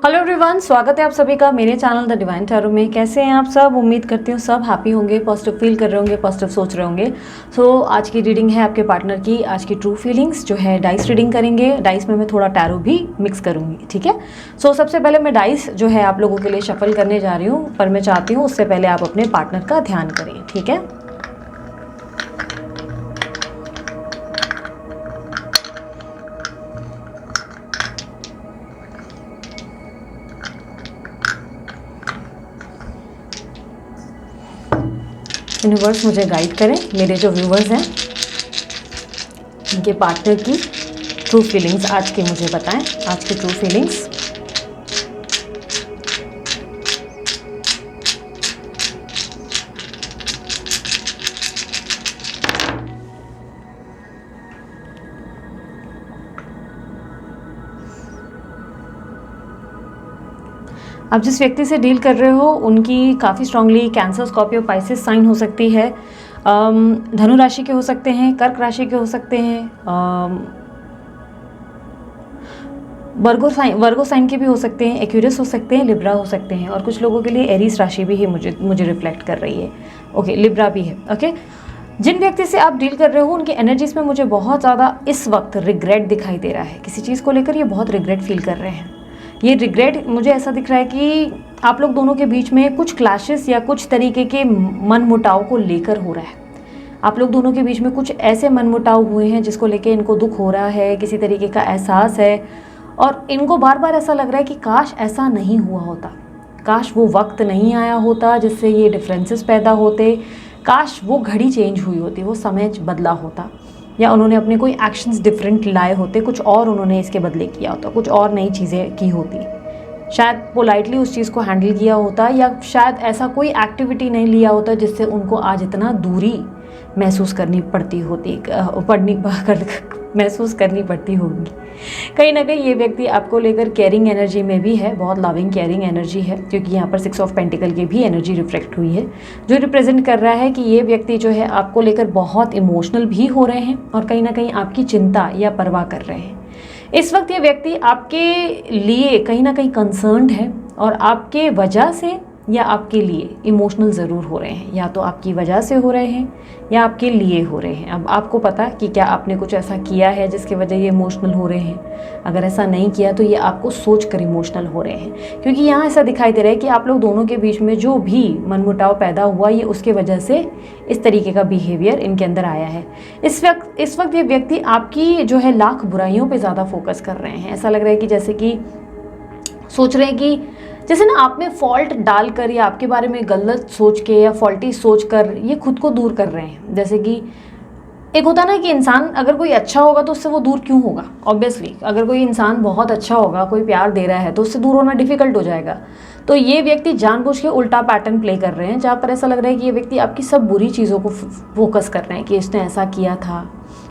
Hello everyone, स्वागत है आप सभी का मेरे चैनल द डिवाइन टैरो में। कैसे हैं आप सब? उम्मीद करती हूँ सब हैप्पी होंगे, पॉजिटिव फील कर रहे होंगे, पॉजिटिव सोच रहे होंगे। सो आज की रीडिंग है आपके पार्टनर की, आज की ट्रू फीलिंग्स जो है डाइस रीडिंग करेंगे। डाइस में मैं थोड़ा टैरो भी मिक्स करूँगी, ठीक है। सो सबसे पहले मैं डाइस जो है आप लोगों के लिए शफल करने जा रही हूँ, पर मैं चाहती हूँ उससे पहले आप अपने पार्टनर का ध्यान करें, ठीक है। यूनिवर्स मुझे गाइड करें, मेरे जो व्यूवर्स हैं उनके पार्टनर की ट्रू फीलिंग्स आज की मुझे बताएं, आज की ट्रू फीलिंग्स। आप जिस व्यक्ति से डील कर रहे हो उनकी काफ़ी strongly cancer, Scorpio, Pisces sign हो सकती है। धनु राशि के हो सकते हैं, कर्क राशि के हो सकते हैं, वर्गो साइन के भी हो सकते हैं, एक्यूरियस हो सकते हैं, लिब्रा हो सकते हैं, और कुछ लोगों के लिए एरीज राशि भी है, मुझे रिफ्लेक्ट कर रही है। ओके, लिब्रा भी है। ओके, जिन व्यक्ति से आप डील कर रहे हो उनकी एनर्जीज में मुझे बहुत ज़्यादा इस वक्त रिग्रेट दिखाई दे रहा है। किसी चीज़ को लेकर ये बहुत रिग्रेट फील कर रहे हैं। ये रिग्रेट मुझे ऐसा दिख रहा है कि आप लोग दोनों के बीच में कुछ क्लैशेस या कुछ तरीके के मन मुटाव को लेकर हो रहा है। आप लोग दोनों के बीच में कुछ ऐसे मन मुटाव हुए हैं जिसको लेके इनको दुख हो रहा है, किसी तरीके का एहसास है, और इनको बार बार ऐसा लग रहा है कि काश ऐसा नहीं हुआ होता, काश वो वक्त नहीं आया होता जिससे ये डिफरेंसेस पैदा होते, काश वो घड़ी चेंज हुई होती, वो समय बदला होता, या उन्होंने अपने कोई एक्शंस डिफरेंट लाए होते, कुछ और उन्होंने इसके बदले किया होता, कुछ और नई चीज़ें की होती, शायद पोलाइटली उस चीज़ को हैंडल किया होता, या शायद ऐसा कोई एक्टिविटी नहीं लिया होता जिससे उनको आज इतना दूरी महसूस करनी पड़ती होगी। कहीं ना कहीं ये व्यक्ति आपको लेकर केयरिंग एनर्जी में भी है, बहुत लविंग केयरिंग एनर्जी है, क्योंकि यहाँ पर 6 ऑफ पेंटिकल की भी एनर्जी रिफ्लेक्ट हुई है, जो रिप्रेजेंट कर रहा है कि ये व्यक्ति जो है आपको लेकर बहुत इमोशनल भी हो रहे हैं और कहीं ना कहीं आपकी चिंता या परवाह कर रहे हैं। इस वक्त ये व्यक्ति आपके लिए कहीं ना कहीं कंसर्न्ड है और आपके वजह से या आपके लिए इमोशनल ज़रूर हो रहे हैं, या तो आपकी वजह से हो रहे हैं या आपके लिए हो रहे हैं। अब आपको पता कि क्या आपने कुछ ऐसा किया है जिसकी वजह ये इमोशनल हो रहे हैं। अगर ऐसा नहीं किया तो ये आपको सोच कर इमोशनल हो रहे हैं, क्योंकि यहाँ ऐसा दिखाई दे रहा है कि आप लोग दोनों के बीच में जो भी मनमुटाव पैदा हुआ ये उसके वजह से इस तरीके का बिहेवियर इनके अंदर आया है। इस वक्त ये व्यक्ति आपकी जो है लाख बुराइयों पर ज़्यादा फोकस कर रहे हैं। ऐसा लग रहा है कि जैसे कि सोच रहे हैं कि जैसे ना आप में फॉल्ट डालकर या आपके बारे में गलत सोच के या फॉल्टी सोच कर ये खुद को दूर कर रहे हैं। जैसे कि एक होता ना कि इंसान अगर कोई अच्छा होगा तो उससे वो दूर क्यों होगा। ऑब्वियसली अगर कोई इंसान बहुत अच्छा होगा, कोई प्यार दे रहा है, तो उससे दूर होना डिफिकल्ट हो जाएगा। तो ये व्यक्ति जानबूझ के उल्टा पैटर्न प्ले कर रहे हैं, जहाँ पर ऐसा लग रहा है कि ये व्यक्ति आपकी सब बुरी चीज़ों को फोकस कर रहे हैं कि इसने ऐसा किया था,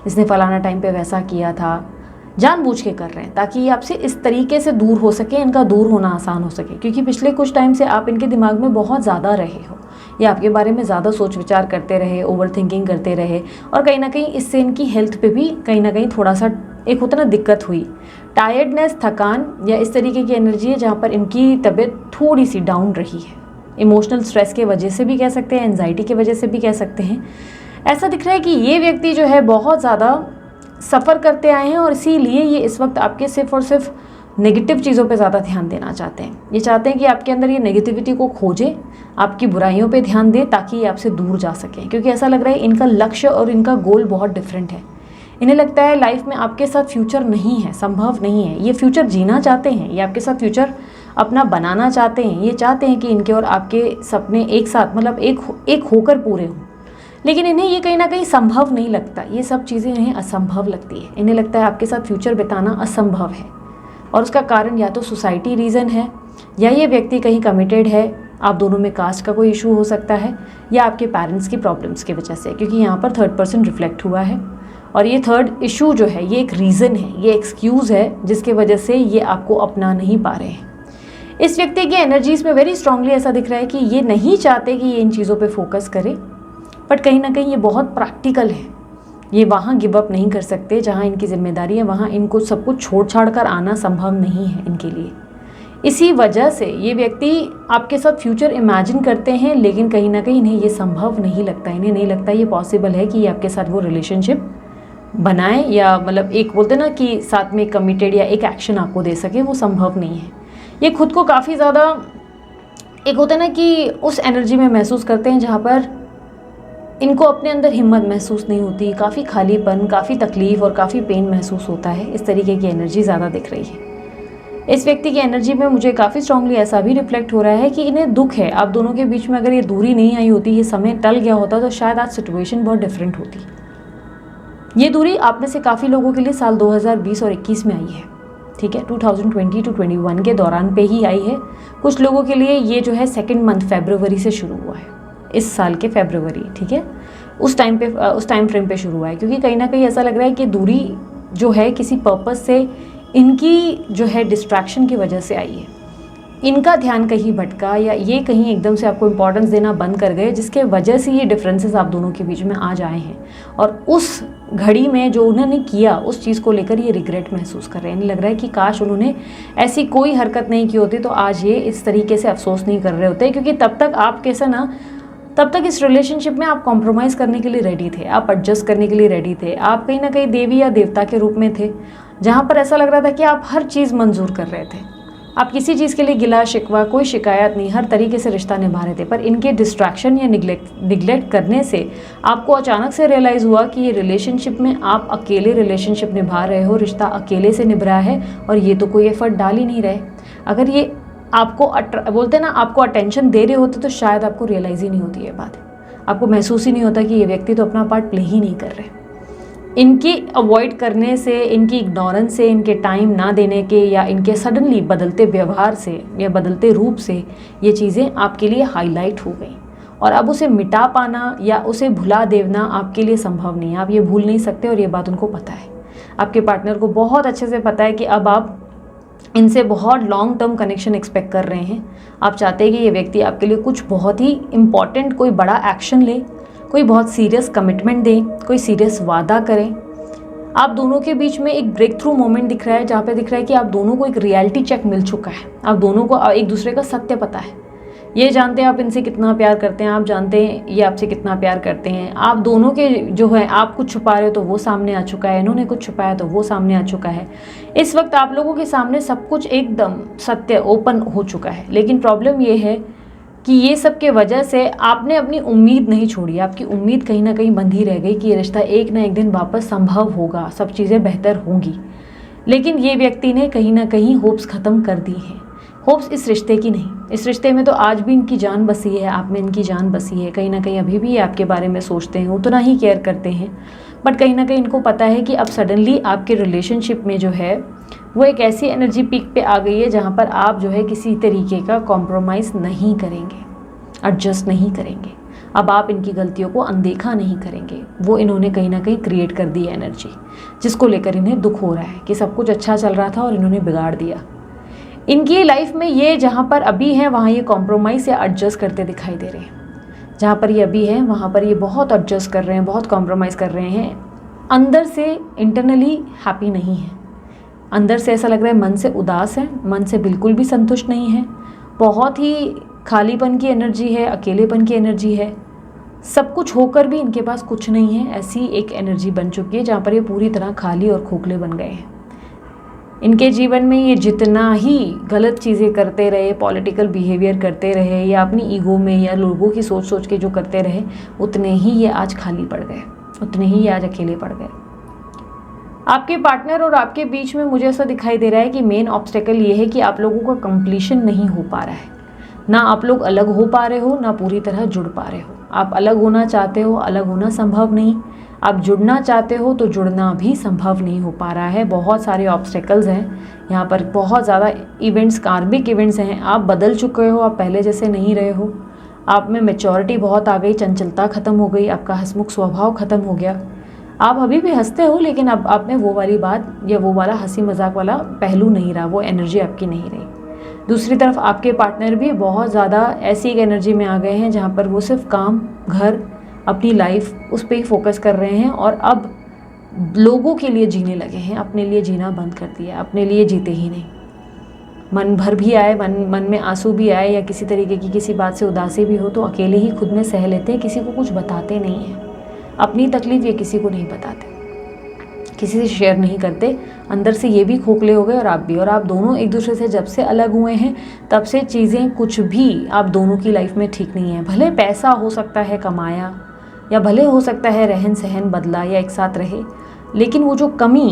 इसने फलाना टाइम पर वैसा किया था, जानबूझ के कर रहे हैं ताकि ये आपसे इस तरीके से दूर हो सके, इनका दूर होना आसान हो सके। क्योंकि पिछले कुछ टाइम से आप इनके दिमाग में बहुत ज़्यादा रहे हो, या आपके बारे में ज़्यादा सोच विचार करते रहे, ओवर थिंकिंग करते रहे, और कहीं ना कहीं इससे इनकी हेल्थ पे भी कहीं ना कहीं थोड़ा सा एक होता ना दिक्कत हुई, टायर्डनेस, थकान, या इस तरीके की एनर्जी है जहाँ पर इनकी तबीयत थोड़ी सी डाउन रही है। इमोशनल स्ट्रेस के वजह से भी कह सकते हैं, एनजाइटी की वजह से भी कह सकते हैं। ऐसा दिख रहा है कि ये व्यक्ति जो है बहुत ज़्यादा सफ़र करते आए हैं और इसीलिए ये इस वक्त आपके सिर्फ और सिर्फ नेगेटिव चीज़ों पे ज़्यादा ध्यान देना चाहते हैं। ये चाहते हैं कि आपके अंदर ये नेगेटिविटी को खोजे, आपकी बुराइयों पे ध्यान दे ताकि ये आपसे दूर जा सकें। क्योंकि ऐसा लग रहा है इनका लक्ष्य और इनका गोल बहुत डिफरेंट है। इन्हें लगता है लाइफ में आपके साथ फ्यूचर नहीं है, संभव नहीं है। ये फ्यूचर जीना चाहते हैं, ये आपके साथ फ्यूचर अपना बनाना चाहते हैं। ये चाहते हैं कि इनके और आपके सपने एक साथ, मतलब एक होकर पूरे हों, लेकिन इन्हें ये कहीं ना कहीं संभव नहीं लगता। ये सब चीज़ें इन्हें असंभव लगती है। इन्हें लगता है आपके साथ फ्यूचर बिताना असंभव है, और उसका कारण या तो सोसाइटी रीज़न है, या ये व्यक्ति कहीं कमिटेड है, आप दोनों में कास्ट का कोई इशू हो सकता है, या आपके पेरेंट्स की प्रॉब्लम्स की वजह से, क्योंकि यहाँ पर 3rd पर्सन रिफ्लेक्ट हुआ है। और ये 3rd इशू जो है ये एक रीज़न है, ये एक्सक्यूज़ है जिसके वजह से ये आपको अपना नहीं पा रहे हैं। इस व्यक्ति की एनर्जीज़ में वेरी स्ट्रांगली ऐसा दिख रहा है कि ये नहीं चाहते कि ये इन चीज़ों पर फोकस करे, बट कहीं ना कहीं ये बहुत प्रैक्टिकल है। ये वहाँ गिव अप नहीं कर सकते, जहाँ इनकी जिम्मेदारी है वहाँ इनको सब कुछ छोड़ छाड़ कर आना संभव नहीं है इनके लिए। इसी वजह से ये व्यक्ति आपके साथ फ्यूचर इमेजिन करते हैं, लेकिन कहीं ना कहीं इन्हें ये संभव नहीं लगता, इन्हें नहीं लगता ये पॉसिबल है कि ये आपके साथ वो रिलेशनशिप बनाए, या मतलब एक बोलते ना कि साथ में कमिटेड या एक एक्शन आपको दे सके, वो संभव नहीं है। ये खुद को काफ़ी ज़्यादा एक होता है ना कि उस एनर्जी में महसूस करते हैं जहाँ पर इनको अपने अंदर हिम्मत महसूस नहीं होती, काफ़ी खालीपन, काफ़ी तकलीफ़ और काफ़ी पेन महसूस होता है। इस तरीके की एनर्जी ज़्यादा दिख रही है। इस व्यक्ति की एनर्जी में मुझे काफ़ी स्ट्रांगली ऐसा भी रिफ्लेक्ट हो रहा है कि इन्हें दुख है आप दोनों के बीच में। अगर ये दूरी नहीं आई होती, ये समय टल गया होता, तो शायद आज सिचुएशन बहुत डिफरेंट होती। ये दूरी आप में से काफ़ी लोगों के लिए साल 2020 और 21 में आई है, ठीक है, 2020 टू 21 के दौरान पे ही आई है। कुछ लोगों के लिए ये जो है सेकेंड मंथ फरवरी से शुरू हुआ है, इस साल के फरवरी, ठीक है, उस टाइम फ्रेम पे शुरू हुआ है। क्योंकि कहीं ना कहीं ऐसा लग रहा है कि दूरी जो है किसी पर्पस से, इनकी जो है डिस्ट्रैक्शन की वजह से आई है। इनका ध्यान कहीं भटका, या ये कहीं एकदम से आपको इम्पोर्टेंस देना बंद कर गए, जिसके वजह से ये डिफरेंसेस आप दोनों के बीच में आ जाए हैं। और उस घड़ी में जो उन्होंने किया, उस चीज़ को लेकर ये रिग्रेट महसूस कर रहे हैं। इन्हें लग रहा है कि काश उन्होंने ऐसी कोई हरकत नहीं की होती, तो आज ये इस तरीके से अफसोस नहीं कर रहे होते। क्योंकि तब तक आप कैसा ना, तब तक इस रिलेशनशिप में आप कॉम्प्रोमाइज़ करने के लिए रेडी थे, आप एडजस्ट करने के लिए रेडी थे, आप कहीं ना कहीं देवी या देवता के रूप में थे, जहाँ पर ऐसा लग रहा था कि आप हर चीज़ मंजूर कर रहे थे। आप किसी चीज़ के लिए गिला शिकवा, कोई शिकायत नहीं, हर तरीके से रिश्ता निभा रहे थे। पर इनके डिस्ट्रैक्शन या निगलेक्ट करने से आपको अचानक से रियलाइज़ हुआ कि ये रिलेशनशिप में आप अकेले रिलेशनशिप निभा रहे हो, रिश्ता अकेले से निभ रहा है, और ये तो कोई एफर्ट डाल ही नहीं रहे। अगर ये आपको बोलते ना आपको अटेंशन दे रहे होते, तो शायद आपको रियलाइज़ ही नहीं होती ये बात, आपको महसूस ही नहीं होता कि ये व्यक्ति तो अपना पार्ट प्ले ही नहीं कर रहे। इनकी अवॉइड करने से, इनकी इग्नोरेंस से, इनके टाइम ना देने के, या इनके सडनली बदलते व्यवहार से या बदलते रूप से ये चीज़ें आपके लिए हाईलाइट हो गई। और अब उसे मिटा पाना या उसे भुला देना आपके लिए संभव नहीं है। आप ये भूल नहीं सकते, और ये बात उनको पता है। आपके पार्टनर को बहुत अच्छे से पता है कि अब आप इनसे बहुत लॉन्ग टर्म कनेक्शन एक्सपेक्ट कर रहे हैं। आप चाहते हैं कि ये व्यक्ति आपके लिए कुछ बहुत ही इम्पॉर्टेंट कोई बड़ा एक्शन ले, कोई बहुत सीरियस कमिटमेंट दे, कोई सीरियस वादा करें। आप दोनों के बीच में एक ब्रेक थ्रू मोमेंट दिख रहा है, जहाँ पे दिख रहा है कि आप दोनों को एक रियलिटी चेक मिल चुका है। आप दोनों को एक दूसरे का सत्य पता है। ये जानते हैं आप इनसे कितना प्यार करते हैं, आप जानते हैं ये आपसे कितना प्यार करते हैं। आप दोनों के जो है, आप कुछ छुपा रहे हो तो वो सामने आ चुका है, इन्होंने कुछ छुपाया तो वो सामने आ चुका है। इस वक्त आप लोगों के सामने सब कुछ एकदम सत्य ओपन हो चुका है। लेकिन प्रॉब्लम ये है कि ये सब के वजह से आपने अपनी उम्मीद नहीं छोड़ी। आपकी उम्मीद कहीं ना कहीं बंधी रह गई कि ये रिश्ता एक ना एक दिन वापस संभव होगा, सब चीज़ें बेहतर होंगी। लेकिन ये व्यक्ति ने कहीं ना कहीं होप्स ख़त्म कर दी हैं। होप्स इस रिश्ते की नहीं, इस रिश्ते में तो आज भी इनकी जान बसी है, आप में इनकी जान बसी है। कहीं ना कहीं अभी भी आपके बारे में सोचते हैं, उतना ही केयर करते हैं। बट कहीं ना कहीं इनको पता है कि अब सडनली आपके रिलेशनशिप में जो है वो एक ऐसी एनर्जी पीक पे आ गई है जहाँ पर आप जो है किसी तरीके का कॉम्प्रोमाइज़ नहीं करेंगे, एडजस्ट नहीं करेंगे। अब आप इनकी गलतियों को अनदेखा नहीं करेंगे। वो इन्होंने कहीं ना कहीं क्रिएट कर दी है एनर्जी, जिसको लेकर इन्हें दुख हो रहा है कि सब कुछ अच्छा चल रहा था और इन्होंने बिगाड़ दिया। इनकी लाइफ में ये जहाँ पर अभी हैं वहाँ ये कॉम्प्रोमाइज़ या एडजस्ट करते दिखाई दे रहे हैं। जहाँ पर ये अभी हैं वहाँ पर ये बहुत एडजस्ट कर रहे हैं, बहुत कॉम्प्रोमाइज़ कर रहे हैं। अंदर से इंटरनली हैप्पी नहीं है, अंदर से ऐसा लग रहा है मन से उदास है, मन से बिल्कुल भी संतुष्ट नहीं है। बहुत ही खालीपन की एनर्जी है, अकेलेपन की एनर्जी है। सब कुछ होकर भी इनके पास कुछ नहीं है, ऐसी एक एनर्जी बन चुकी है जहाँ पर ये पूरी तरह खाली और खोखले बन गए हैं। इनके जीवन में ये जितना ही गलत चीज़ें करते रहे, पॉलिटिकल बिहेवियर करते रहे, या अपनी ईगो में या लोगों की सोच सोच के जो करते रहे, उतने ही ये आज खाली पड़ गए, उतने ही ये आज अकेले पड़ गए। आपके पार्टनर और आपके बीच में मुझे ऐसा दिखाई दे रहा है कि मेन ऑब्स्टेकल ये है कि आप लोगों का कंप्लीशन नहीं हो पा रहा है। ना आप लोग अलग हो पा रहे हो, ना पूरी तरह जुड़ पा रहे हो। आप अलग होना चाहते हो, अलग होना संभव नहीं। आप जुड़ना चाहते हो तो जुड़ना भी संभव नहीं हो पा रहा है। बहुत सारे ऑब्स्टेकल्स हैं यहाँ पर, बहुत ज़्यादा इवेंट्स, कार्मिक इवेंट्स हैं। आप बदल चुके हो, आप पहले जैसे नहीं रहे हो। आप में मैच्योरिटी बहुत आ गई, चंचलता ख़त्म हो गई, आपका हंसमुख स्वभाव ख़त्म हो गया। आप अभी भी हंसते हो, लेकिन अब आप में वो वाली बात या वो वाला हंसी मजाक वाला पहलू नहीं रहा, वो एनर्जी आपकी नहीं रही। दूसरी तरफ आपके पार्टनर भी बहुत ज़्यादा ऐसी एक एनर्जी में आ गए हैं जहाँ पर वो सिर्फ काम, घर, अपनी लाइफ, उस पर ही फोकस कर रहे हैं। और अब लोगों के लिए जीने लगे हैं, अपने लिए जीना बंद कर दिया, अपने लिए जीते ही नहीं। मन भर भी आए, मन में आंसू भी आए या किसी तरीके की किसी बात से उदासी भी हो, तो अकेले ही खुद में सह लेते हैं, किसी को कुछ बताते नहीं हैं। अपनी तकलीफ़ ये किसी को नहीं बताते, किसी से शेयर नहीं करते। अंदर से ये भी खोखले हो गए और आप भी, और आप दोनों एक दूसरे से जब से अलग हुए हैं तब से चीज़ें कुछ भी आप दोनों की लाइफ में ठीक नहीं है। भले पैसा हो सकता है कमाया, या भले हो सकता है रहन सहन बदला या एक साथ रहे, लेकिन वो जो कमी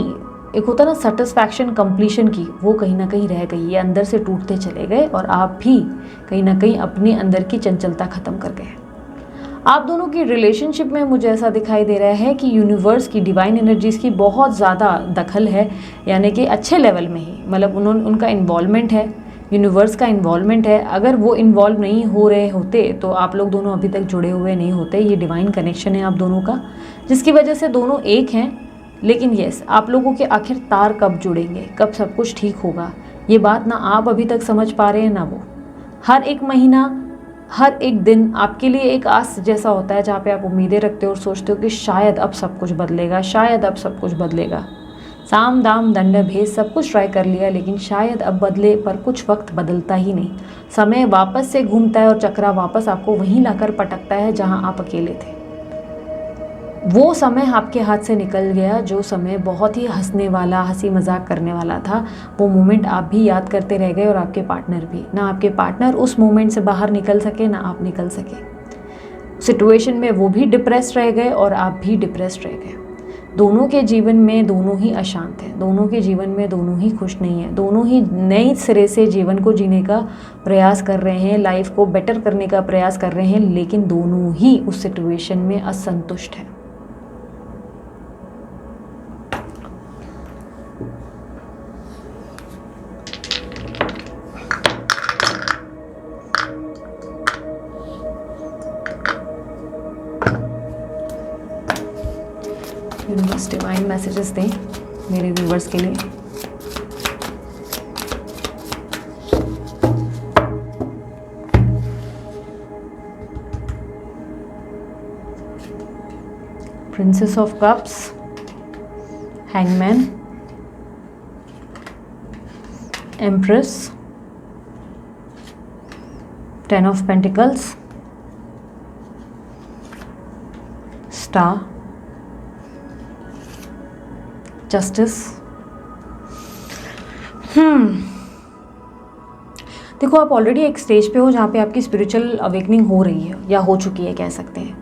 एक होता ना सेटिस्फैक्शन कंप्लीशन की, वो कहीं ना कहीं रह गई। ये अंदर से टूटते चले गए और आप भी कहीं ना कहीं अपने अंदर की चंचलता ख़त्म कर गए। आप दोनों की रिलेशनशिप में मुझे ऐसा दिखाई दे रहा है कि यूनिवर्स की डिवाइन एनर्जीज़ की बहुत ज़्यादा दखल है, यानी कि अच्छे लेवल में ही, मतलब उनका इन्वॉल्वमेंट है, यूनिवर्स का इन्वॉल्वमेंट है। अगर वो इन्वॉल्व नहीं हो रहे होते तो आप लोग दोनों अभी तक जुड़े हुए नहीं होते। ये डिवाइन कनेक्शन है आप दोनों का, जिसकी वजह से दोनों एक हैं। लेकिन यस, आप लोगों के आखिर तार कब जुड़ेंगे, कब सब कुछ ठीक होगा, ये बात ना आप अभी तक समझ पा रहे हैं ना वो। हर एक महीना, हर एक दिन आपके लिए एक आस जैसा होता है, जहाँ पे आप उम्मीदें रखते हो और सोचते हो कि शायद अब सब कुछ बदलेगा, शायद अब सब कुछ बदलेगा। साम दाम दंड भेद सब कुछ ट्राई कर लिया, लेकिन शायद अब बदले, पर कुछ वक्त बदलता ही नहीं। समय वापस से घूमता है और चक्रा वापस आपको वहीं लाकर पटकता है जहाँ आप अकेले थे। वो समय आपके हाथ से निकल गया, जो समय बहुत ही हंसने वाला, हंसी मजाक करने वाला था। वो मोमेंट आप भी याद करते रह गए और आपके पार्टनर भी। ना आपके पार्टनर उस मोमेंट से बाहर निकल सके, ना आप निकल सके। सिचुएशन में वो भी डिप्रेस्ड रह गए और आप भी डिप्रेस्ड रह गए। दोनों के जीवन में दोनों ही अशांत हैं, दोनों के जीवन में दोनों ही खुश नहीं हैं, दोनों ही नए सिरे से जीवन को जीने का प्रयास कर रहे हैं, लाइफ को बेटर करने का प्रयास कर रहे हैं, लेकिन दोनों ही उस सिचुएशन में असंतुष्ट हैं। यूनिवर्स डिवाइन मैसेजेस दें मेरे व्यूवर्स के लिए। Princess of cups, hangman, empress, 10 of pentacles, star, justice. देखो, आप ऑलरेडी एक स्टेज पे हो जहाँ पे आपकी स्पिरिचुअल अवेकनिंग हो रही है या हो चुकी है, कह सकते हैं।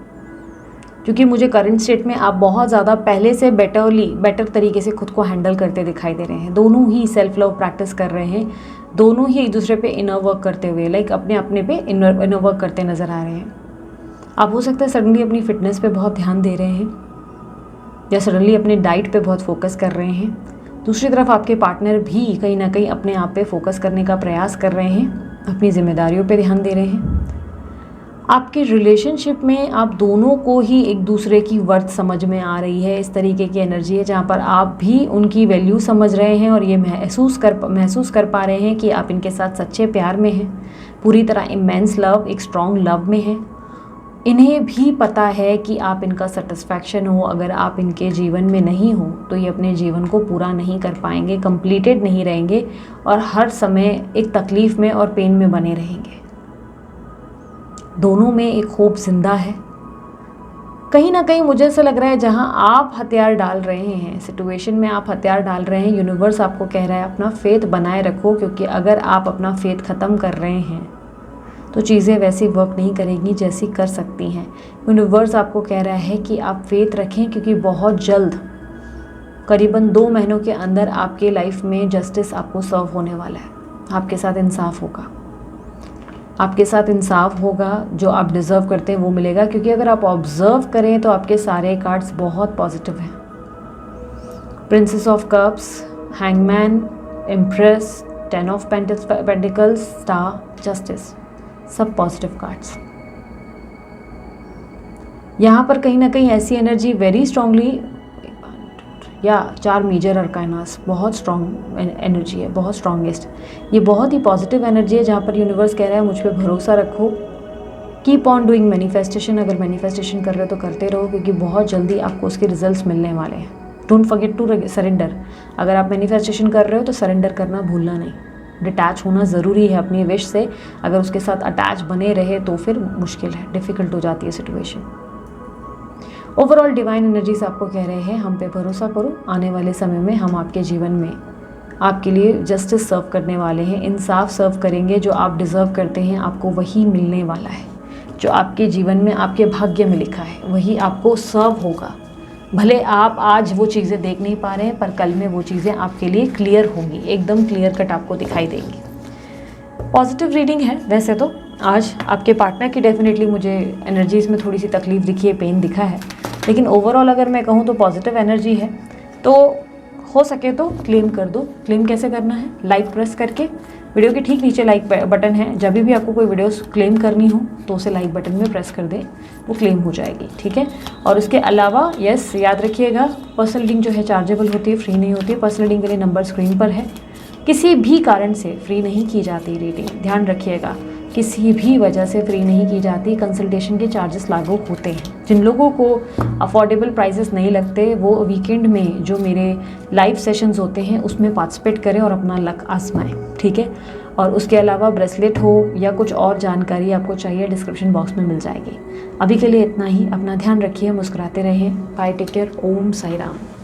क्योंकि मुझे करंट स्टेट में आप बहुत ज़्यादा पहले से बेटर तरीके से खुद को हैंडल करते दिखाई दे रहे हैं। दोनों ही सेल्फ लव प्रैक्टिस कर रहे हैं, दोनों ही एक दूसरे पे इनर वर्क करते हुए, लाइक अपने पे इनर वर्क करते नज़र आ रहे हैं। आप हो सकता है सडनली अपनी फिटनेस पे बहुत ध्यान दे रहे हैं, या सडनली अपने डाइट पे बहुत फोकस कर रहे हैं। दूसरी तरफ आपके पार्टनर भी कहीं ना कहीं अपने आप पे फोकस करने का प्रयास कर रहे हैं, अपनी जिम्मेदारियों पे ध्यान दे रहे हैं। आपके रिलेशनशिप में आप दोनों को ही एक दूसरे की वर्थ समझ में आ रही है। इस तरीके की एनर्जी है जहाँ पर आप भी उनकी वैल्यू समझ रहे हैं और ये महसूस कर पा रहे हैं कि आप इनके साथ सच्चे प्यार में हैं, पूरी तरह इमेंस लव, एक स्ट्रॉन्ग लव में हैं। इन्हें भी पता है कि आप इनका सेटिस्फैक्शन हो, अगर आप इनके जीवन में नहीं हो तो ये अपने जीवन को पूरा नहीं कर पाएंगे, कंप्लीटेड नहीं रहेंगे और हर समय एक तकलीफ़ में और पेन में बने रहेंगे। दोनों में एक होप जिंदा है। कहीं ना कहीं मुझे ऐसा लग रहा है जहां आप हथियार डाल रहे हैं, सिचुएशन में आप हथियार डाल रहे हैं, यूनिवर्स आपको कह रहा है अपना फेथ बनाए रखो, क्योंकि अगर आप अपना फेथ ख़त्म कर रहे हैं तो चीज़ें वैसी वर्क नहीं करेंगी जैसी कर सकती हैं। यूनिवर्स आपको कह रहा है कि आप फेथ रखें, क्योंकि बहुत जल्द, करीबन 2 महीनों के अंदर आपके लाइफ में जस्टिस आपको सर्व होने वाला है। आपके साथ इंसाफ होगा, आपके साथ इंसाफ होगा, जो आप डिज़र्व करते हैं वो मिलेगा। क्योंकि अगर आप ऑब्जर्व करें तो आपके सारे कार्ड्स बहुत पॉजिटिव हैं। Princess of cups, hangman, empress, 10 of pentacles, star, justice, सब पॉजिटिव कार्ड्स। यहाँ पर कहीं ना कहीं ऐसी एनर्जी वेरी स्ट्रांगली, या 4 मेजर अरकानास, बहुत स्ट्रॉन्ग एनर्जी है, बहुत स्ट्रॉन्गेस्ट। ये बहुत ही पॉजिटिव एनर्जी है जहाँ पर यूनिवर्स कह रहा है मुझ पर भरोसा रखो, कीप ऑन डूइंग मैनिफेस्टेशन। अगर मैनिफेस्टेशन कर रहे हो तो करते रहो, क्योंकि बहुत जल्दी आपको उसके रिजल्ट्स मिलने वाले हैं। Don't forget to surrender. अगर आप मैनिफेस्टेशन कर रहे हो तो सरेंडर करना भूलना नहीं। डिटैच होना ज़रूरी है अपनी विश से। अगर उसके साथ अटैच बने रहे तो फिर मुश्किल है, डिफ़िकल्ट हो जाती है सिचुएशन। ओवरऑल डिवाइन एनर्जीज आपको कह रहे हैं हम पे भरोसा करो, आने वाले समय में हम आपके जीवन में आपके लिए जस्टिस सर्व करने वाले हैं, इंसाफ सर्व करेंगे। जो आप डिज़र्व करते हैं आपको वही मिलने वाला है, जो आपके जीवन में आपके भाग्य में लिखा है वही आपको सर्व होगा। भले आप आज वो चीज़ें देख नहीं पा रहे हैं पर कल में वो चीज़ें आपके लिए क्लियर होंगी, एकदम क्लियर कट आपको दिखाई देंगी। पॉजिटिव रीडिंग है वैसे तो। आज आपके पार्टनर की डेफिनेटली मुझे एनर्जीज़ में थोड़ी सी तकलीफ दिखी है, पेन दिखा है, लेकिन ओवरऑल अगर मैं कहूँ तो पॉजिटिव एनर्जी है। तो हो सके तो क्लेम कर दो। क्लेम कैसे करना है? लाइक प्रेस करके, वीडियो के ठीक नीचे लाइक बटन है, जब भी आपको कोई वीडियोस क्लेम करनी हो तो उसे लाइक बटन में प्रेस कर दें, वो क्लेम हो जाएगी, ठीक है। और उसके अलावा यस याद रखिएगा, पर्सनल रीडिंग जो है चार्जेबल होती है, फ्री नहीं होती है। पर्सनल रीडिंग के लिए नंबर स्क्रीन पर है। किसी भी कारण से फ्री नहीं की जाती रीडिंग, ध्यान रखिएगा, किसी भी वजह से फ्री नहीं की जाती। कंसल्टेशन के चार्जेस लागू होते हैं। जिन लोगों को अफोर्डेबल प्राइसेस नहीं लगते वो वीकेंड में जो मेरे लाइव सेशंस होते हैं उसमें पार्टिसिपेट करें और अपना लक आजमाएं, ठीक है। और उसके अलावा ब्रेसलेट हो या कुछ और जानकारी आपको चाहिए डिस्क्रिप्शन बॉक्स में मिल जाएगी। अभी के लिए इतना ही। अपना ध्यान रखिए, मुस्कुराते रहें। Bye, take care. Om Sai Ram.